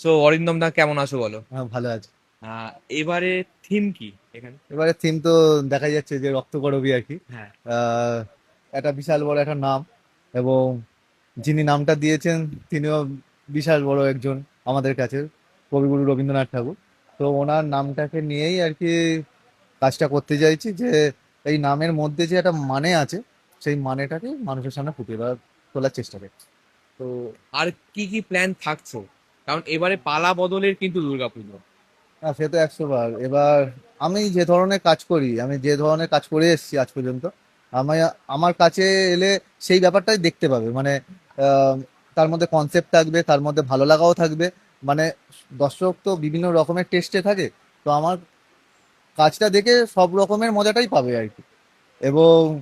So Arindam দা, কেমন আছো বলো? হ্যাঁ, ভালো আছে। আহ এবারে থিম কি এখানে? এবারে থিম তো দেখা যাচ্ছে যে রক্তকরবী আর কি। হ্যাঁ। আহ, একটা বিশাল বড় একটা নাম, এবং যিনি নামটা দিয়েছেন তিনিও বিশাল বড় একজন আমাদের কাছে, কবিগুরু রবীন্দ্রনাথ ঠাকুর। তো ওনার নামটাকে নিয়েই আর কি কাজটা করতে চাইছি, যে এই নামের মধ্যে যে একটা মানে আছে, সেই মানেটাকে মানুষের সামনে তোলার চেষ্টা করছি। তো আর কি কি প্ল্যান থাকছো? কারণ এবারে পালা বদলের কিন্তু দুর্গাপুজো। না, সে তো 100 বার। এবার আমি যে ধরনের কাজ করি, আমি যে ধরনের কাজ করে এসেছি আজ পর্যন্ত, আমি আমার কাছে এলে সেই ব্যাপারটাই দেখতে পাবে। মানে আহ, তার মধ্যে কনসেপ্ট থাকবে, তার মধ্যে ভালো লাগাও থাকবে। মানে দর্শক তো বিভিন্ন রকমের টেস্টে থাকে, তো আমার কাজটা দেখে সব রকমের মজাটাই পাবে আর কি। এবং